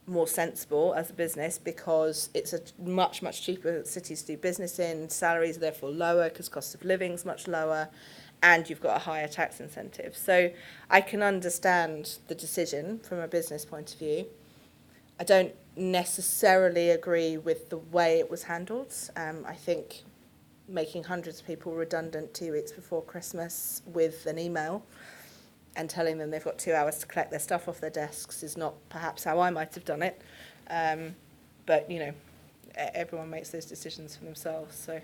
Speaker 3: more sensible as a business because it's a much, much cheaper city to do business in. Salaries are therefore lower because cost of living is much lower, and you've got a higher tax incentive. So I can understand the decision from a business point of view. I don't necessarily agree with the way it was handled. I think making hundreds of people redundant 2 weeks before Christmas with an email and telling them they've got 2 hours to collect their stuff off their desks is not perhaps how I might have done it. But, you know, everyone makes those decisions for themselves. So.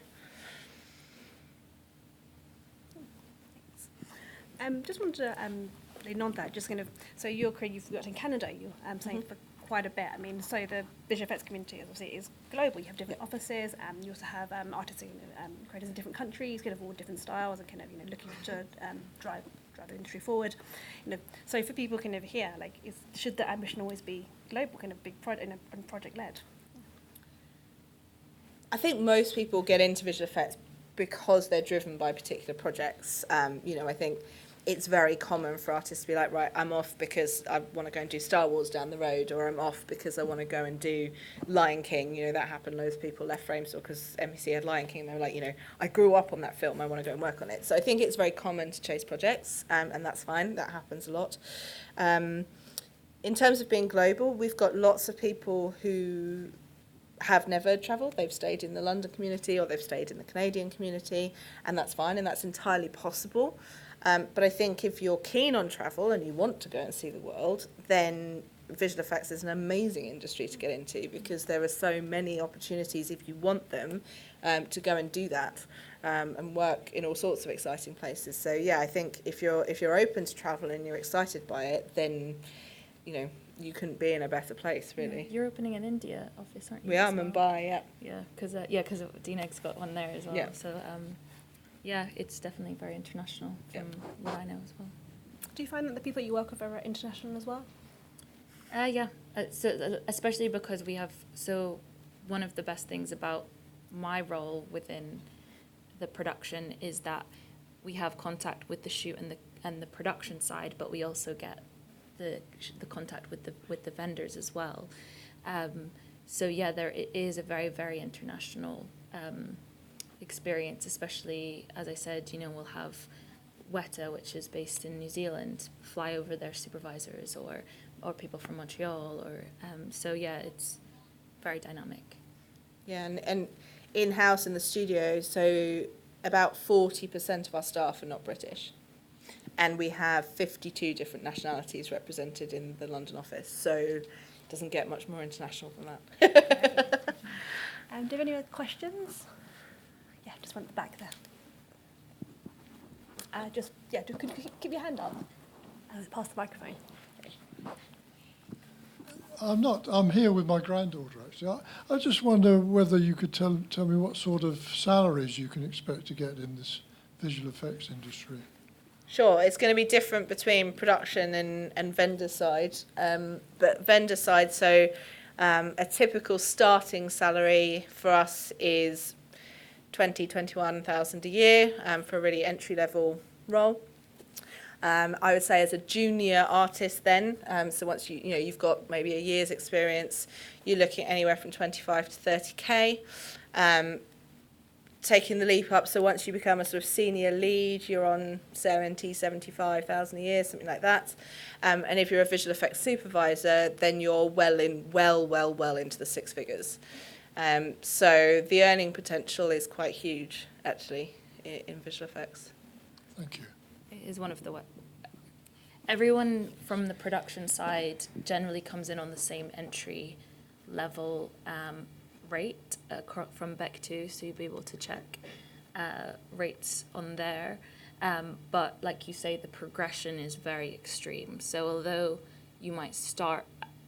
Speaker 2: Just wanted to lean on that, just kind of, so your career you've worked in Canada, you're saying for quite a bit. I mean, so the visual effects community obviously is global. You have different offices, you also have artists and creators in different countries, kind of all different styles, and kind of, you know, looking to drive the industry forward. You know, so for people kind of here, like, should the ambition always be global, kind of big project and project led?
Speaker 3: I think most people get into visual effects because they're driven by particular projects. You know, I think it's very common for artists to be like, right, I'm off because I want to go and do Star Wars down the road, or I'm off because I want to go and do Lion King. You know, that happened. Loads of people left Framestore because MEC had Lion King. They were like, you know, I grew up on that film. I want to go and work on it. So I think it's very common to chase projects, and that's fine. That happens a lot. In terms of being global, we've got lots of people who have never travelled. They've stayed in the London community or they've stayed in the Canadian community, and that's fine, and that's entirely possible. But I think if you're keen on travel and you want to go and see the world, then visual effects is an amazing industry to get into because there are so many opportunities if you want them to go and do that and work in all sorts of exciting places. So yeah, I think if you're open to travel and you're excited by it, then you know you couldn't be in a better place, really.
Speaker 4: You're opening an India office, aren't you?
Speaker 3: We are
Speaker 4: as well?
Speaker 3: Mumbai, yeah.
Speaker 4: Yeah, because DNEG's got one there as well.
Speaker 3: Yeah.
Speaker 4: So yeah, it's definitely very international from what I know as well.
Speaker 2: Do you find that the people you work with are international as well?
Speaker 4: Yeah, so especially because we have, so one of the best things about my role within the production is that we have contact with the shoot and the production side, but we also get the contact with the vendors as well. So yeah, it is a very, very international experience, especially, as I said, you know, we'll have Weta, which is based in New Zealand, fly over their supervisors or people from Montreal, or so yeah, it's very dynamic.
Speaker 3: Yeah, and in-house in the studio, so about 40% of our staff are not British. And we have 52 different nationalities represented in the London office, so it doesn't get much more international than that.
Speaker 2: Do you have any other questions? Yeah, just one at the back there. Could you keep your hand up? Pass the microphone.
Speaker 9: I'm here with my granddaughter, actually. I just wonder whether you could tell me what sort of salaries you can expect to get in this visual effects industry.
Speaker 3: Sure, it's going to be different between production and vendor side. But vendor side, so a typical starting salary for us is 21,000 a year for a really entry-level role. I would say as a junior artist then, so once you've got maybe a year's experience, you're looking at anywhere from 25 to 30k. Taking the leap up, so once you become a sort of senior lead, you're on 75,000 a year, something like that. And if you're a visual effects supervisor, then you're well into the six figures. So the earning potential is quite huge, actually, in visual effects.
Speaker 9: Thank you.
Speaker 4: It is one of the everyone from the production side generally comes in on the same entry level rate from Bec 2, so you'll be able to check rates on there. But like you say, the progression is very extreme. So although you might start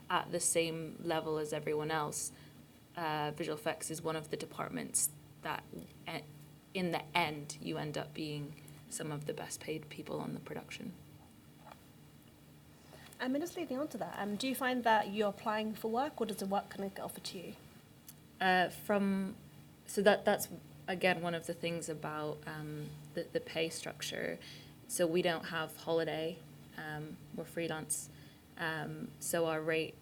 Speaker 4: at the same level as everyone else, visual effects is one of the departments that in the end you end up being some of the best paid people on the production.
Speaker 2: And just leading on to that, do you find that you're applying for work, or does the work kind of get offered to you?
Speaker 4: So that's again one of the things about the pay structure. So we don't have holiday, we're freelance, so our rate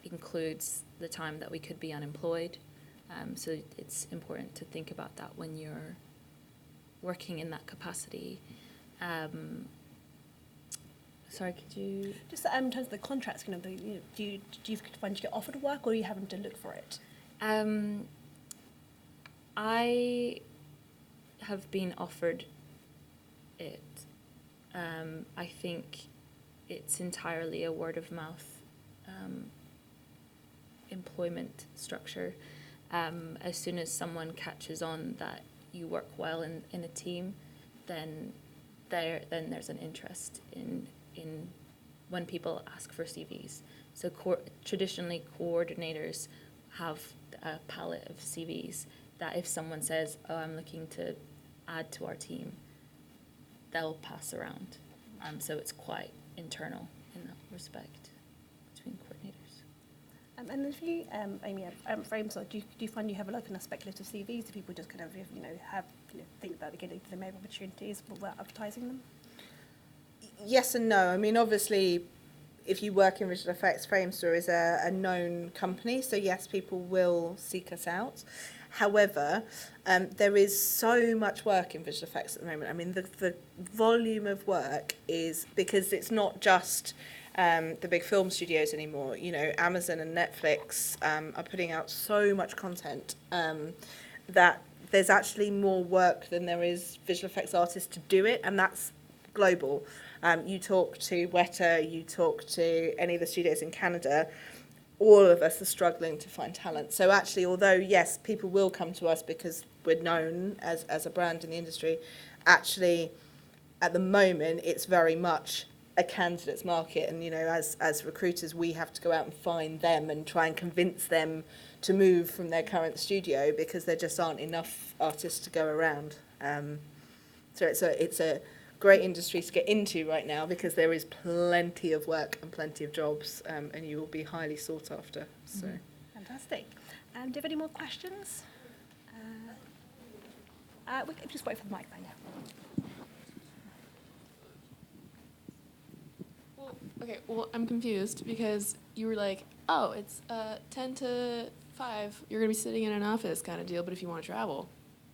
Speaker 4: includes the time that we could be unemployed. So it's important to think about that when you're working in that capacity. Sorry, could you?
Speaker 2: Just in terms of the contracts, kind of, do you find you get offered work, or are you having to look for it?
Speaker 4: I have been offered it. I think it's entirely a word of mouth employment structure. As soon as someone catches on that you work well in a team, then there's an interest in when people ask for CVs. So traditionally, coordinators have a palette of CVs that if someone says, "Oh, I'm looking to add to our team," they'll pass around. So it's quite internal in that respect between coordinators.
Speaker 2: And if you, Amy, frames, do you find you have a look in a speculative CVs? Do people just kind of think that they may have opportunities without advertising them?
Speaker 3: Yes and no. I mean, obviously, if you work in visual effects, Framestore is a known company, so yes, people will seek us out. However, there is so much work in visual effects at the moment. I mean, the volume of work is, because it's not just the big film studios anymore. You know, Amazon and Netflix are putting out so much content that there's actually more work than there is visual effects artists to do it, and that's global. You talk to Weta, you talk to any of the studios in Canada, all of us are struggling to find talent. So actually, although, yes, people will come to us because we're known as a brand in the industry, actually, at the moment, it's very much a candidate's market. And, you know, as recruiters, we have to go out and find them and try and convince them to move from their current studio because there just aren't enough artists to go around. So it's a great industry to get into right now because there is plenty of work and plenty of jobs, and you will be highly sought after. So
Speaker 2: Fantastic. Do you have any more questions? We can just wait for the mic right now.
Speaker 8: Well, I'm confused because you were like, oh, it's 10 to 5. You're going to be sitting in an office kind of deal, but if you want to travel,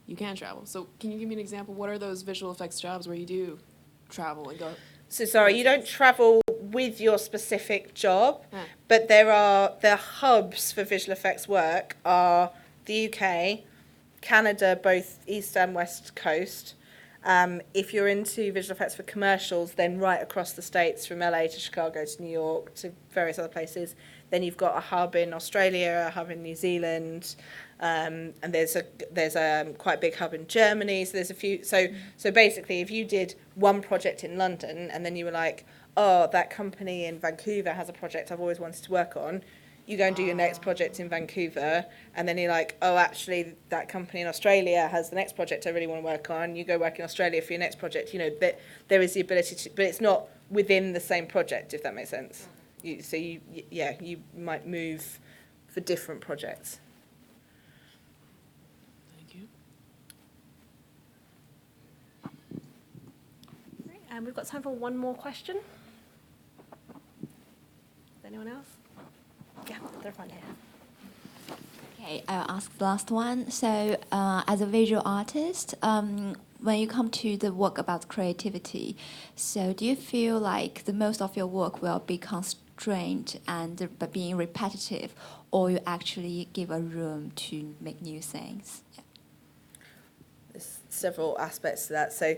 Speaker 8: you can travel. So can you give me an example? What are those visual effects jobs where you do travel and go?
Speaker 3: So sorry, you don't travel with your specific job, but the hubs for visual effects work are the UK, Canada, both east and west coast. If you're into visual effects for commercials, then right across the States, from LA to Chicago to New York to various other places. Then you've got a hub in Australia, a hub in New Zealand, and there's a quite big hub in Germany. So there's a few. So basically, if you did one project in London and then you were like, oh, that company in Vancouver has a project I've always wanted to work on, you go and do your next project in Vancouver, and then you're like, oh, actually, that company in Australia has the next project I really want to work on. You go work in Australia for your next project. You know, there is the ability to, but it's not within the same project, if that makes sense. You might move for different projects.
Speaker 8: Thank you.
Speaker 2: Great. And we've got time for one more question. Anyone else? Yeah, they're front here.
Speaker 10: Okay, I'll ask the last one. So, as a visual artist, when you come to the work about creativity, so do you feel like the most of your work will be constrained and being repetitive, or you actually give a room to make new things? Yeah.
Speaker 3: There's several aspects to that. So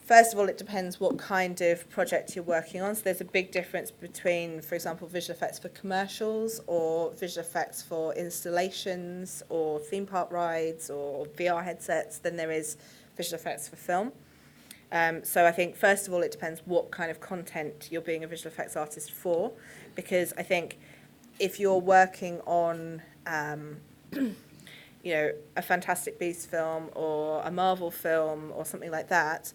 Speaker 3: first of all, it depends what kind of project you're working on. So there's a big difference between, for example, visual effects for commercials or visual effects for installations or theme park rides or VR headsets than there is visual effects for film. So I think, first of all, it depends what kind of content you're being a visual effects artist for, because I think if you're working on a Fantastic Beasts film or a Marvel film or something like that,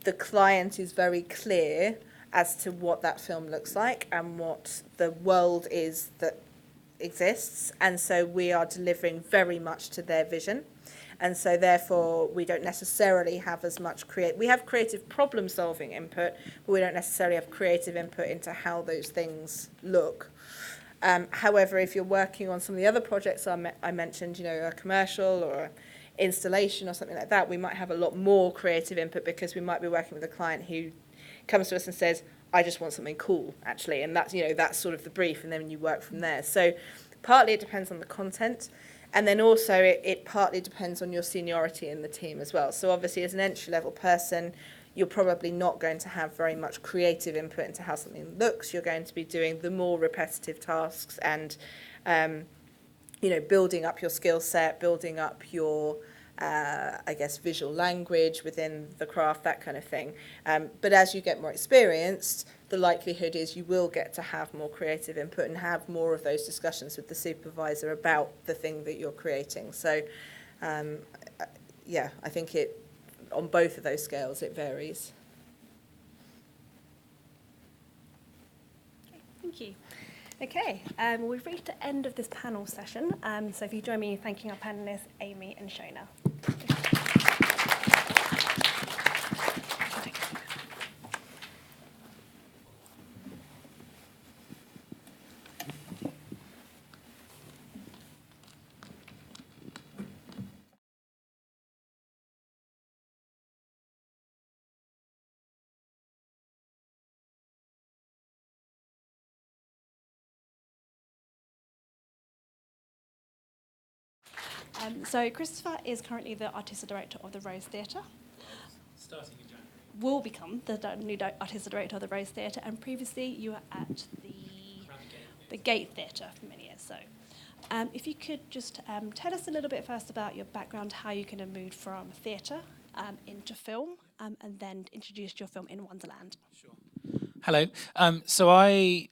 Speaker 3: the client is very clear as to what that film looks like and what the world is that exists. And so we are delivering very much to their vision. And so therefore we don't necessarily have as much we have creative problem solving input, but we don't necessarily have creative input into how those things look. However, if you're working on some of the other projects I mentioned, you know, a commercial or an installation or something like that, we might have a lot more creative input because we might be working with a client who comes to us and says, I just want something cool, actually. And that's, you know, that's sort of the brief, and then you work from there. So partly it depends on the content. And then also it partly depends on your seniority in the team as well. So obviously as an entry-level person, you're probably not going to have very much creative input into how something looks. You're going to be doing the more repetitive tasks and, you know, building up your skill set, building up your, I guess, visual language within the craft, that kind of thing. But as you get more experienced, the likelihood is you will get to have more creative input and have more of those discussions with the supervisor about the thing that you're creating. So, yeah, I think on both of those scales, it varies.
Speaker 2: Okay, thank you. Okay, we've reached the end of this panel session. So if you join me in thanking our panellists, Amy and Shona. So Christopher is currently the Artistic Director of the Rose Theatre.
Speaker 11: Starting in January.
Speaker 2: Will become the new Artistic Director of the Rose Theatre, and previously you were at the Gate Theatre for many years. So if you could just tell us a little bit first about your background, how you kind of moved from theatre into film, and then introduced your film In Wonderland.
Speaker 11: Sure. Hello. So I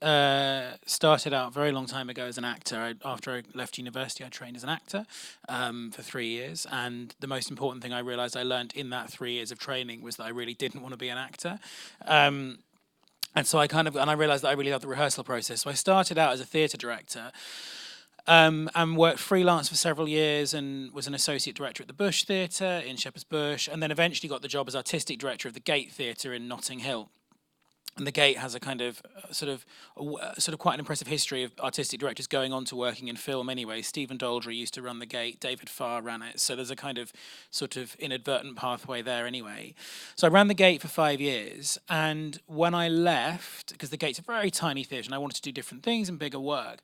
Speaker 11: started out a very long time ago as an actor. After I left university, I trained as an actor for 3 years. And the most important thing I realised I learned in that 3 years of training was that I really didn't want to be an actor. And so I realised that I really loved the rehearsal process. So I started out as a theatre director. And worked freelance for several years and was an associate director at the Bush Theatre in Shepherd's Bush, and then eventually got the job as artistic director of the Gate Theatre in Notting Hill. And the Gate has a kind of sort of quite an impressive history of artistic directors going on to working in film anyway. Stephen Daldry used to run the Gate, David Farr ran it, so there's a kind of sort of inadvertent pathway there anyway. So I ran the Gate for 5 years, and when I left, because the Gate's a very tiny theatre and I wanted to do different things and bigger work,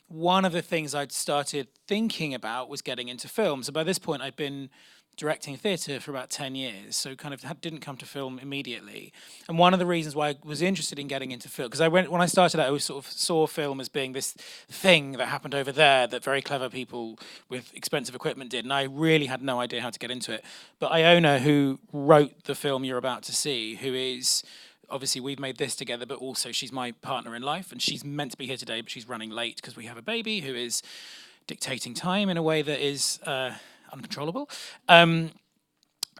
Speaker 11: one of the things I'd started thinking about was getting into film. So by this point I'd been directing theatre for about 10 years, so kind of didn't come to film immediately. And one of the reasons why I was interested in getting into film, because when I started out, I always sort of saw film as being this thing that happened over there that very clever people with expensive equipment did, and I really had no idea how to get into it. But Iona, who wrote the film you're about to see, who is... Obviously, we've made this together, but also she's my partner in life, and she's meant to be here today, but she's running late because we have a baby who is dictating time in a way that is uncontrollable.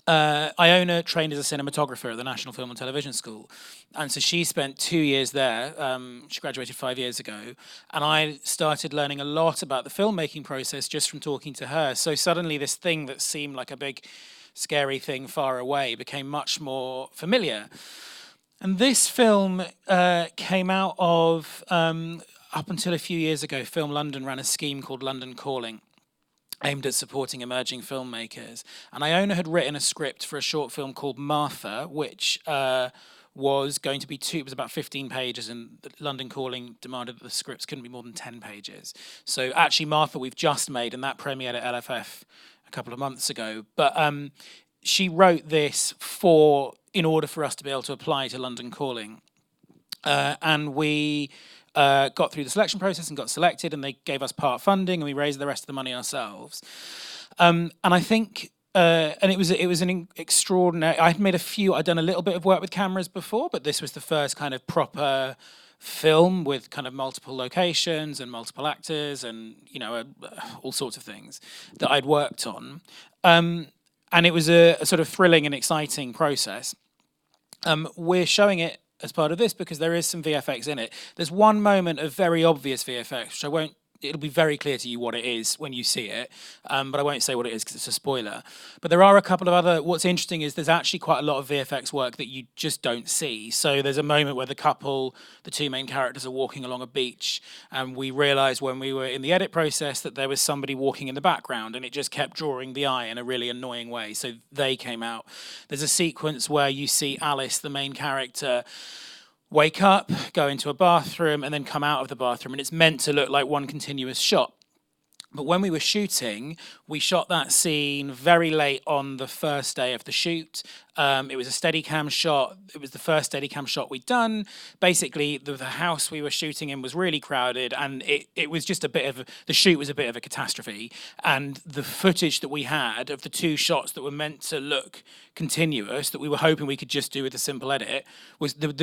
Speaker 11: Iona trained as a cinematographer at the National Film and Television School, and so she spent 2 years there. She graduated 5 years ago, and I started learning a lot about the filmmaking process just from talking to her. So suddenly this thing that seemed like a big, scary thing far away became much more familiar. And this film came out of, up until a few years ago, Film London ran a scheme called London Calling, aimed at supporting emerging filmmakers. And Iona had written a script for a short film called Martha, which was going to be it was about 15 pages, and London Calling demanded that the scripts couldn't be more than 10 pages. So actually Martha we've just made, and that premiered at LFF a couple of months ago. But she wrote this in order for us to be able to apply to London Calling. And we got through the selection process and got selected, and they gave us part funding, and we raised the rest of the money ourselves. And I think, and it was an extraordinary, I'd done a little bit of work with cameras before, but this was the first kind of proper film with kind of multiple locations and multiple actors and, you know, all sorts of things that I'd worked on. And it was a sort of thrilling and exciting process. We're showing it as part of this because there is some VFX in it. There's one moment of very obvious VFX, which I won't it'll be very clear to you what it is when you see it, but I won't say what it is because it's a spoiler. But there are a couple of other, what's interesting is there's actually quite a lot of VFX work that you just don't see. So there's a moment where the two main characters are walking along a beach, and we realised when we were in the edit process that there was somebody walking in the background, and it just kept drawing the eye in a really annoying way. So they came out. There's a sequence where you see Alice, the main character, wake up, go into a bathroom, and then come out of the bathroom, and it's meant to look like one continuous shot. But when we were shooting, we shot that scene very late on the first day of the shoot. It was a Steadicam shot. It was the first Steadicam shot we'd done. Basically, the house we were shooting in was really crowded, and it was just the shoot was a bit of a catastrophe. And the footage that we had of the two shots that were meant to look continuous, that we were hoping we could just do with a simple edit, was they were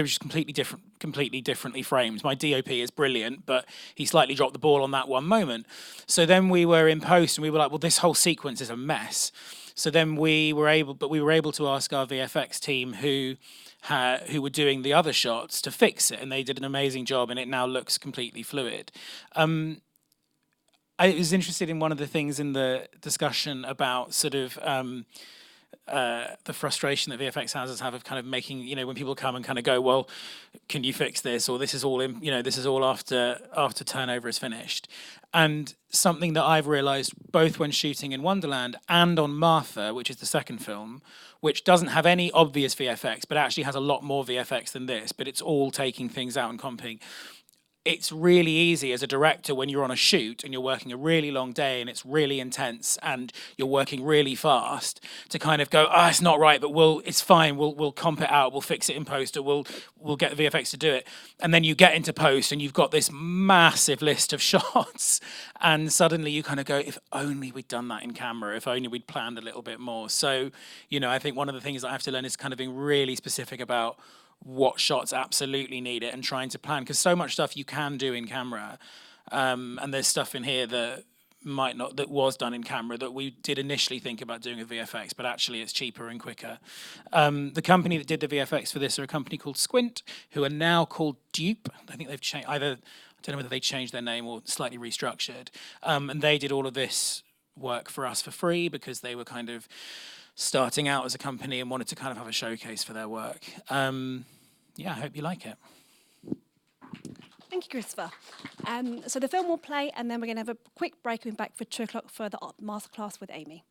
Speaker 11: just completely differently framed. My DOP is brilliant, but he slightly dropped the ball on that one moment. So then we were in post, and we were like, well, this whole sequence is a mess. So then we were able to ask our VFX team who were doing the other shots to fix it, and they did an amazing job, and it now looks completely fluid. I was interested in one of the things in the discussion about sort of the frustration that VFX houses have of kind of making, you know, when people come and kind of go, well, can you fix this? Or this is all in, you know, this is all after turnover is finished. And something that I've realized both when shooting in Wonderland and on Martha, which is the second film, which doesn't have any obvious VFX, but actually has a lot more VFX than this, but it's all taking things out and comping. It's really easy as a director when you're on a shoot and you're working a really long day and it's really intense and you're working really fast to kind of go, it's not right, but it's fine. We'll comp it out. We'll fix it in post, or we'll get the VFX to do it. And then you get into post and you've got this massive list of shots, and suddenly you kind of go, if only we'd done that in camera, if only we'd planned a little bit more. So, you know, I think one of the things that I have to learn is kind of being really specific about what shots absolutely need it and trying to plan, because so much stuff you can do in camera, and there's stuff in here that was done in camera that we did initially think about doing with VFX, but actually it's cheaper and quicker. The company that did the VFX for this are a company called Squint, who are now called Dupe. I think they've changed I don't know whether they changed their name or slightly restructured, and they did all of this work for us for free because they were kind of starting out as a company and wanted to kind of have a showcase for their work. I hope you like it.
Speaker 2: Thank you, Christopher. So the film will play, and then we're going to have a quick break and be back for 2 o'clock for the masterclass with Amy.